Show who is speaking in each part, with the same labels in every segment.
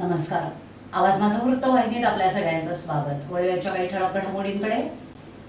Speaker 1: नमस्कार. आवाज माझा वृत्तवाहिनीत आपल्या सगळ्यांचं स्वागत. वळूयाच्या काही ठळक घडामोडींकडे.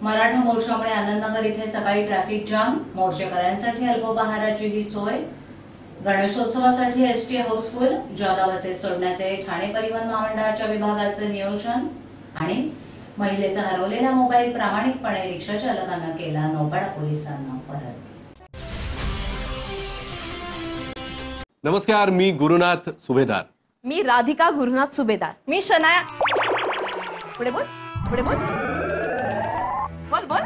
Speaker 1: मराठा मोर्चामुळे आनंदनगर इथे सकाळी ट्रॅफिक जाम. मोर्चेकऱ्यांसाठी अल्पोपहाराचीही सोय. गणेशोत्सवासाठी एसटी हाऊसफुल. 14 बसेस सोडण्याचे ठाणे परिवहन महामंडळाच्या विभागाचे नियोजन. आणि महिलेचा हरवलेला मोबाईल प्रामाणिकपणे रिक्षा चालकांना केला नौपाडा पोलिसांना परत.
Speaker 2: नमस्कार, मी गुरुनाथ सुभेदार.
Speaker 3: मी राधिका गुरुनाथ सुभेदार. मी शनाया. पुढे बोल, पुढे बोल, बोल बोल,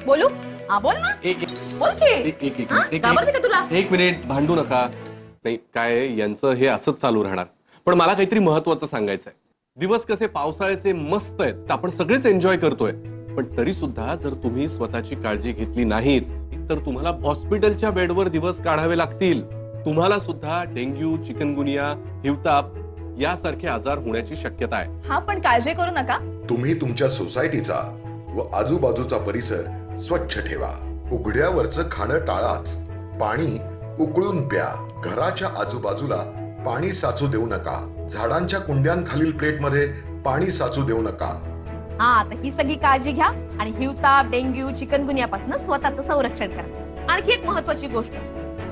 Speaker 3: बोलू. हा बोल ना, बोल की. घाबरते का तुला?
Speaker 2: एक मिनिट, भांडू नका. नाही काय यांचं हे असंच चालू राहणार. पण मला काहीतरी महत्वाचं सांगायचंय. दिवस कसे पावसाळ्याचे मस्त आहेत, आपण सगळेच एन्जॉय करतोय. पण तरी सुद्धा जर तुम्ही स्वतःची काळजी घेतली नाहीत तर तुम्हाला हॉस्पिटलच्या बेडवर दिवस काढावे लागतील. तुम्हाला सुद्धा डेंग्यू, चिकनगुनिया, हिवताप यासारखे आजार होण्याची शक्यता आहे.
Speaker 3: हा, पण काळजी करू नका.
Speaker 4: तुम्ही तुमच्या सोसायटीचा व आजूबाजूचा परिसर स्वच्छ ठेवा. उघड्यावरचं खाणं टाळाच. पाणी उकळून प्या. घराच्या आजूबाजूला पाणी साचू देऊ नका. झाडांच्या कुंड्यांखालील प्लेटमध्ये पाणी साचू देऊ नका.
Speaker 3: हा, तर ही सगळी काळजी घ्या आणि हिवताप, डेंग्यू, चिकनगुनियापासून स्वतःचं संरक्षण करा. आणखी एक महत्वाची गोष्ट,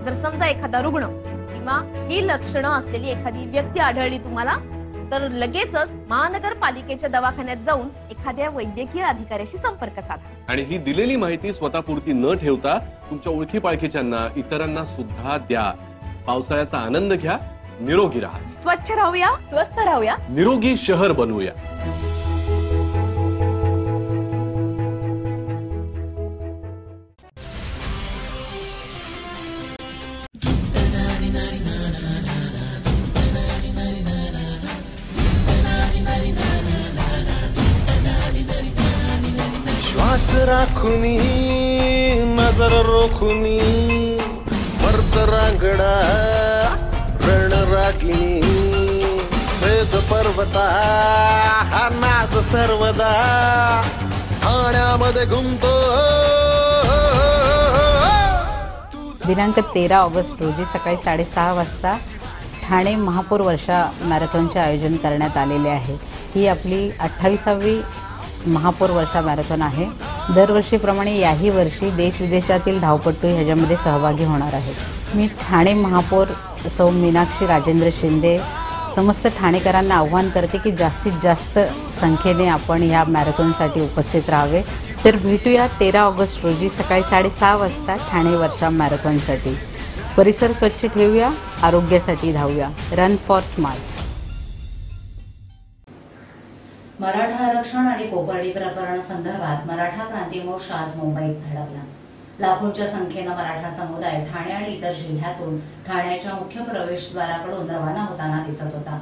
Speaker 3: जर समजा एखादा रुग्ण किंवा ही लक्षणं असलेली एखादी व्यक्ती आढळली तुम्हाला, तर लगेचच महानगरपालिकेच्या दवाखान्यात जाऊन एखाद्या वैद्यकीय अधिकाऱ्याशी संपर्क साधा.
Speaker 2: आणि ही दिलेली माहिती स्वतःपुरती न ठेवता तुमच्या ओळखी पाळखीच्यांना, इतरांना सुद्धा द्या. पावसाळ्याचा आनंद घ्या. निरोगी राहा.
Speaker 3: स्वच्छ राहूया, स्वस्थ राहूया,
Speaker 2: निरोगी शहर बनवूया.
Speaker 5: श्वास राखुनी, नजर रोखुनी, मर्द रांगडा रणरागिणी, वेद पर्वता हा नाद सर्वदा ठाण्यामध्ये घुमतो.
Speaker 6: दिनांक 13 ऑगस्ट रोजी सकाळी 6:30 वाजता ठाणे महापौर वर्षा मॅरेथॉनचे आयोजन करण्यात आलेले आहे. ही आपली 28वी महापौर वर्षा मॅरेथॉन आहे. दरवर्षीप्रमाणे याही वर्षी देश विदेशातील धावपटू ह्याच्यामध्ये सहभागी होणार आहेत. मी ठाणे महापौर सौ मीनाक्षी राजेंद्र शिंदे समस्त ठाणेकरांना आव्हान करते की जास्तीत जास्त संख्येने आपण ह्या मॅरेथॉनसाठी उपस्थित राहावे. तर भेटूया 13 ऑगस्ट रोजी सकाळी 6:30 वाजता ठाणे वर्षा मॅरेथॉनसाठी. परिसर स्वच्छ ठेवूया, आरोग्यासाठी धावूया. Run for smart.
Speaker 1: मराठा आरक्षण आणि कोपर्डी प्रकरणासंदर्भात मराठा क्रांती मोर्चा आज मुंबईत धडकला. लाखोंच्या संख्येनं मराठा समुदाय ठाणे आणि इतर जिल्ह्यातून ठाण्याच्या मुख्य प्रवेशद्वाराकडून रवाना होताना दिसत होता.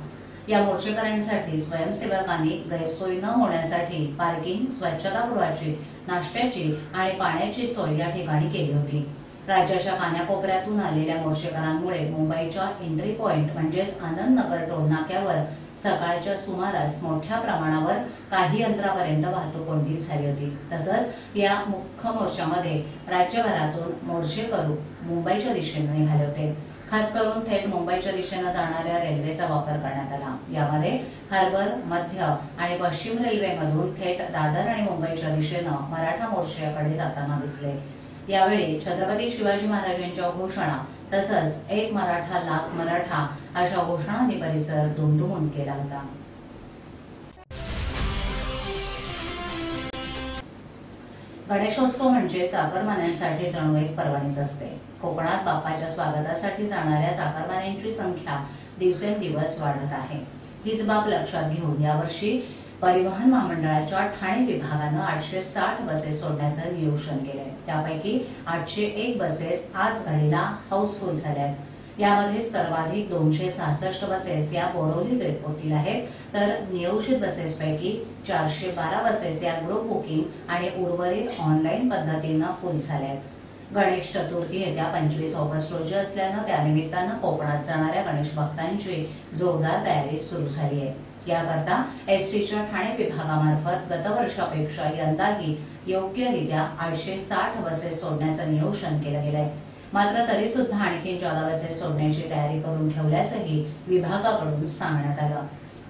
Speaker 1: या मोर्चेकऱ्यांसाठी स्वयंसेवकांनी गैरसोय न होण्यासाठी पार्किंग, स्वच्छतागृहाची, नाश्त्याची आणि पाण्याची सोय या ठिकाणी केली होती. राज्याच्या कानाकोपऱ्यातून आलेल्या मोर्चेकरांमुळे मुंबईच्या एंट्री पॉइंट म्हणजेच आनंदनगर टोलनाक्यावर सकाळच्या सुमारास मोठ्या प्रमाणावर काही अंतरापर्यंत वाहतूक कोंडी झाली होती. तसंच या मुख्य मोर्चामध्ये राज्यभरातून मोर्चेकरू मुंबईच्या दिशेने निघाले होते. खास करून थेट मुंबईच्या दिशेने जाणाऱ्या रेल्वेचा वापर करण्यात आला. यामध्ये हार्बर, मध्य आणि पश्चिम रेल्वेमधून थेट दादर आणि मुंबईच्या दिशेनं मराठा मोर्चाकडे जाताना दिसले. यावेळी छत्रपती शिवाजी महाराजांच्या घोषणा तसंच एक मराठा लाख मराठा अशा घोषणांनी परिसर दुमदुमून केला होता. गणेशोत्सव म्हणजे चाकरमान्यांसाठी जणू एक पर्वणीच असते. कोकणात बाप्पाच्या स्वागतासाठी जाणाऱ्या चाकरमान्यांची संख्या दिवसेंदिवस वाढत आहे. हीच बाब लक्षात घेऊन यावर्षी परिवहन महामंडळाच्या ठाणे विभागानं 860 बसेस सोडण्याचं नियोजन केलंय. त्यापैकी 801 बसेस आज घडीला हाऊसफुल झाल्या आहेत. यामध्ये सर्वाधिक 266 बसेस या बोरोली डेपोतील आहेत. तर नियोजित बसेसपैकी 412 बसेस या ग्रुप बुकिंग आणि उर्वरित ऑनलाईन पद्धतीनं फुल झाल्या आहेत. गणेश चतुर्थी येत्या 25 ऑगस्ट रोजी असल्यानं त्यानिमित्तानं कोकणात जाणाऱ्या गणेश भक्तांची जोरदार तयारी सुरू झाली आहे. याकरता एसटीच्या ठाणे विभागामार्फत गतवर्षापेक्षा यंदाही योग्यरित्या 860 बसेस सोडण्याचं नियोजन केलं गेलंय. मात्र तरी सुद्धा आणखी 14 बसेस सोडण्याची तयारी करून ठेवल्याचंही विभागाकडून सांगण्यात आलं.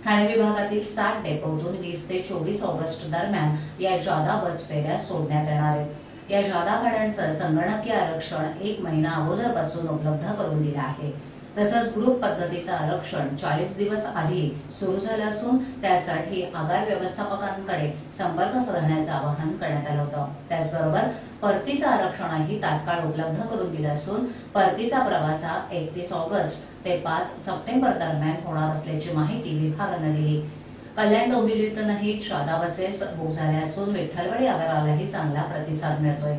Speaker 1: ठाणे विभागातील 7 डेपोतून 20 ते 24 ऑगस्ट दरम्यान या 14 बस फेऱ्या सोडण्यात येणार आहेत. या 14 गाड्यांचं संगणकीय आरक्षण 1 महिना अगोदरपासून उपलब्ध करून दिलं आहे. तसंच ग्रुप पद्धतीचं आरक्षण 40 दिवस आधी सुरू झालं असून त्यासाठी आगार व्यवस्थापकांकडे संपर्क साधण्याचं आवाहन करण्यात आलं होतं. त्याचबरोबर परतीचं आरक्षणही तात्काळ उपलब्ध करून दिलं असून परतीचा प्रवास हा 31 ऑगस्ट ते 5 सप्टेंबर दरम्यान होणार असल्याची माहिती विभागानं दिली. कल्याण डोंबिवलीतूनही 14 बसेस बुक झाल्या असून विठ्ठलवाडी आगारालाही चांगला प्रतिसाद मिळतोय.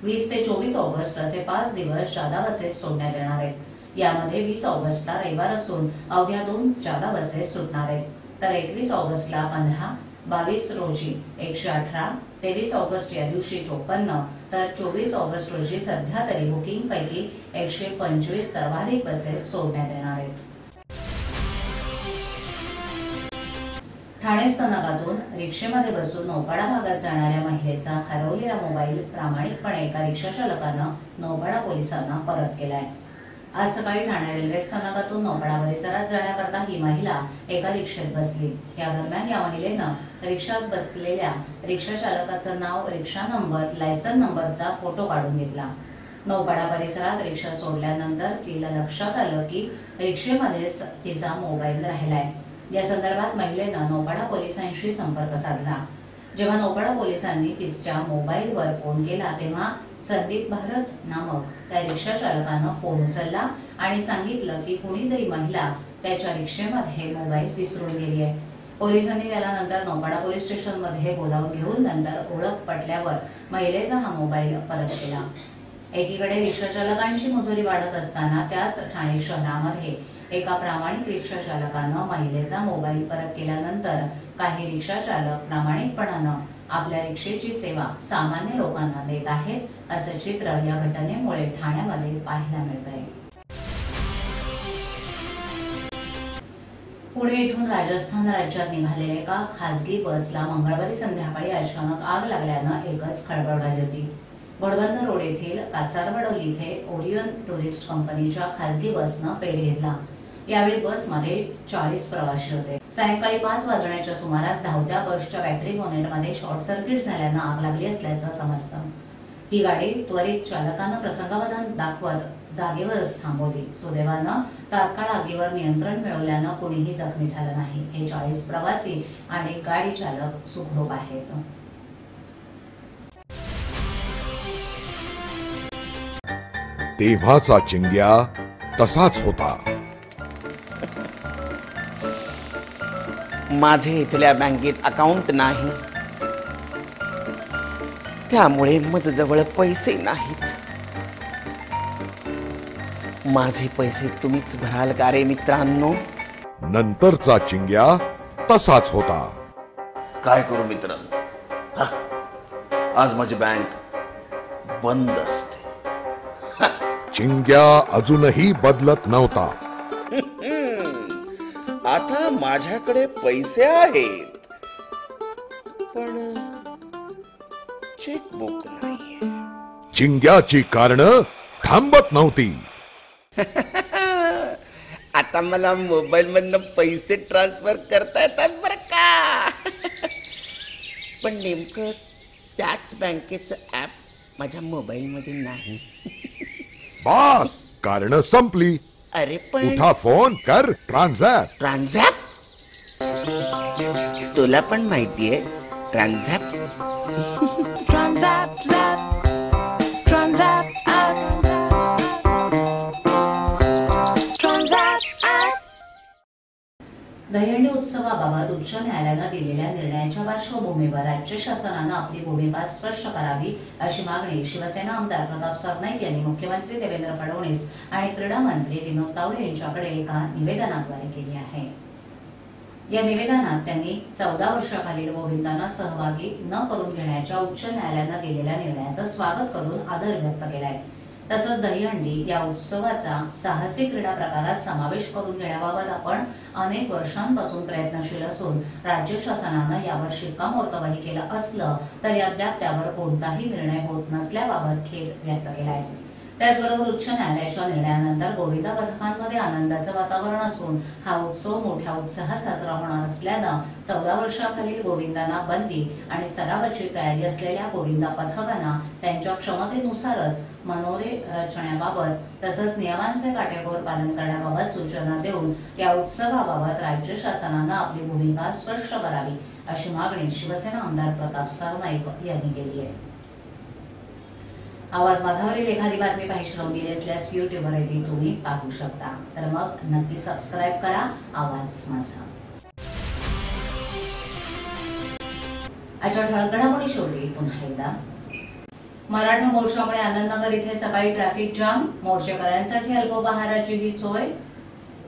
Speaker 1: 20 ते 24 ऑगस्ट असे 5 दिवस 14 बसेस सोडण्यात येणार आहेत. यामध्ये 20 ऑगस्टला रविवार असून अवघ्या 2 14 बसेस सुटणार आहेत. तर 21 ऑगस्टला 15, 22 रोजी 118, 23 ऑगस्ट या दिवशी 54, तर 24 ऑगस्ट रोजी सध्या तरी बुकिंग पैकी 125 सर्वाधिक बसेस सोडण्यात येणार आहेत. ठाणे स्थानकातून रिक्षेमध्ये बसून नौपाडा भागात जाणाऱ्या महिलेचा हरवलेला मोबाईल प्रामाणिकपणे एका रिक्षा चालकानं नौपाडा पोलिसांना परत केलाय. आज सकाळी ठाणे रेल्वे स्थानकातून नौपाडा परिसरात जाण्याकरता ही महिला एका रिक्षेत बसली. या दरम्यान या महिलेनं रिक्षात बसलेल्या रिक्षा चालकाचं नाव, रिक्षा नंबर, लायसन नंबरचा फोटो काढून घेतला. नौपाडा परिसरात रिक्षा सोडल्यानंतर तिला लक्षात आलं की रिक्षेमध्येच तिचा मोबाईल राहिलाय. या संदर्भात महिलेनं नौपाडा पोलिसांशी संपर्क साधला. जेव्हा नौपाडा पोलिसांनी तिच्या मोबाईलवर फोन केला तेव्हा संदीप भारत नामक त्या रिक्षा चालकानं फोन उचलला आणि सांगितलं की कुणीतरी महिला त्याच्या रिक्षेमध्ये मोबाईल विसरून गेली आहे. पोलिसांनी त्याला नंतर नौपाडा पोलीस स्टेशनमध्ये बोलावून घेऊन नंतर ओळख पटल्यावर महिलेचा हा मोबाईल परत केला. एकीकडे रिक्षा चालकांची मुजोरी वाढत असताना त्याच ठाणे शहरामध्ये एका प्रामाणिक रिक्षा चालकानं महिलेचा मोबाईल परत केल्यानंतर काही रिक्षा चालक प्रामाणिकपणानं आपल्या रिक्षेची सेवा सामान्य लोकांना देत आहेत असं चित्र या घटनेमुळे ठाण्यामध्ये पाहायला मिळतंय. पुणे इथून राजस्थान राज्यात निघालेल्या एका खासगी बसला मंगळवारी संध्याकाळी अचानक आग लागल्यानं एकच खळबळ उडाली होती. घोडबंदर रोड येथील कासारवडवली इथे ओरियन टुरिस्ट कंपनीच्या खासगी बसनं पेट घेतला. यावेळी बसमध्ये 40 प्रवासी होते. सायंकाळी 5 वाजण्याच्या सुमारास धावत्या बसच्या बॅटरी बोनेटमध्ये शॉर्ट सर्किट झाल्यानं आग लागली असल्याचं समजतं. ही गाडी त्वरित चालकानं प्रसंगावधान दाखवत जागेवरच थांबवली. सुदैवानं तात्काळ आगीवर नियंत्रण मिळवल्यानं कोणीही जखमी झालं नाही. हे 40 प्रवासी आणि गाडी चालक सुखरूप आहेत.
Speaker 4: तेव्हाचा चिंग्या तसाच होता.
Speaker 7: माझे इथल्या बँकेत अकाउंट नाही, त्यामुळे माझ्याजवळ पैसे नाहीत. माझे पैसे तुम्हीच भराल का रे मित्रांनो?
Speaker 4: नंतरचा चिंग्या तसाच होता.
Speaker 5: काय करू मित्रांनो, आज माझी बँक बंद असते.
Speaker 4: चिंग्या अजूनही बदलत नव्हता.
Speaker 7: आता माझ्याकडे पैसे आहेत पण चेकबुक नाही.
Speaker 4: चिंग्याची कारणं थांबत नव्हती.
Speaker 7: आता मला मोबाईल मधनं पैसे ट्रान्सफर करता येतात बरं का. पण नेमकं त्याच बँकेचं ऍप माझ्या मोबाईल मध्ये नाही.
Speaker 4: बास, कारणं संपली.
Speaker 7: अरे पण
Speaker 4: उठा, फोन कर, ट्रान्झॅक्ट.
Speaker 7: तुला पण माहितीये ट्रान्झॅक्ट?
Speaker 1: दहीहंडी उत्सवाबाबत उच्च न्यायालयानं दिलेल्या निर्णयाच्या पार्श्वभूमीवर राज्य शासनानं आपली भूमिका स्पष्ट करावी अशी मागणी शिवसेना आमदार प्रताप सरनाईक यांनी मुख्यमंत्री देवेंद्र फडणवीस आणि क्रीडा मंत्री विनोद तावडे यांच्याकडे एका निवेदनाद्वारे केली आहे. या निवेदनात त्यांनी 14 वर्षाखालील गोविंदांना सहभागी न करून घेण्याच्या उच्च न्यायालयानं दिलेल्या निर्णयाचं स्वागत करून आदर व्यक्त केलाय. तसंच दहीहंडी या उत्सवाचा साहसी क्रीडा प्रकारात समावेश करून घेण्याबाबत आपण अनेक वर्षांपासून प्रयत्नशील असून राज्य शासनानं यावर शिक्कामोर्तबही केलं असलं तरी अद्याप त्यावर कोणताही निर्णय होत नसल्याबाबत खेद व्यक्त केलाय. त्याचबरोबर उच्च न्यायालयाच्या निर्णयानंतर गोविंदा पथकांमध्ये आनंदाचं वातावरण असून हा उत्सव मोठ्या उत्साहात साजरा होणार असल्यानं 14 वर्षाखालील गोविंदांना बंदी आणि सरावाची तयारी असलेल्या गोविंदा पथकांना त्यांच्या क्षमतेनुसारच मनोरे रचण्याबाबत तसंच नियमांचे काटेकोर पालन करण्याबाबत सूचना देऊन या उत्सवाबाबत राज्य शासनानं आपली भूमिका स्पष्ट करावी अशी मागणी शिवसेना आमदार प्रताप सरनाईक यांनी केली आहे. आवाज माझावरील एखादी बातमी पाहिजे गेली असल्यास युट्यूबवर ती तुम्ही पाहू शकता. तर मग नक्की सबस्क्राईब करा आवाज माझा. आजच्या ठळक घडामोडी शेवटी पुन्हा एकदा. मराठा मोर्चामुळे आनंदनगर इथे सकाळी ट्रॅफिक जाम, मोर्चेकऱ्यांसाठी अल्पोपहाराचीही सोय.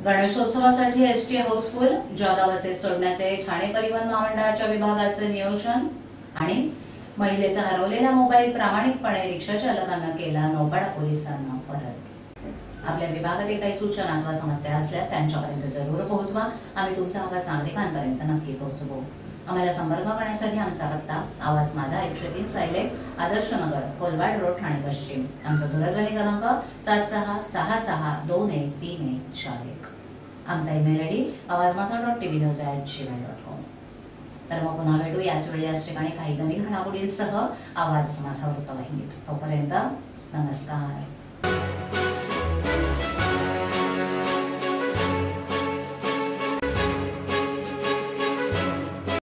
Speaker 1: गणेशोत्सवासाठी एसटी हाऊसफुल, 14 बसेस सोडण्याचे ठाणे परिवहन महामंडळाच्या विभागाचे नियोजन. आणि महिलेचा हरवलेला मोबाईल प्रामाणिकपणे रिक्षा चालकांना केला नौपाडा पोलिसांना परत. आपल्या विभागातील काही सूचना अथवा समस्या असल्यास त्यांच्यापर्यंत जरूर पोहोचवा. आम्ही तुमचा आवाज नागरिकांपर्यंत नक्की पोहोचवू. आम्हाला संपर्क करण्यासाठी आमचा पत्ता आवाज माझा 103 सायले आदर्श नगर कोलवाड रोड ठाणे पश्चिम. आमचा दूरध्वनी क्रमांक 7666213141. आमचा ईमेल आयडी awazmasa.tvnews@gmail.com. तर मग पुन्हा भेटू याच वेळी याच ठिकाणी काही नवीन घडामोडींसह आवाज माझा वृत्तवाहिनीत. तोपर्यंत नमस्कार.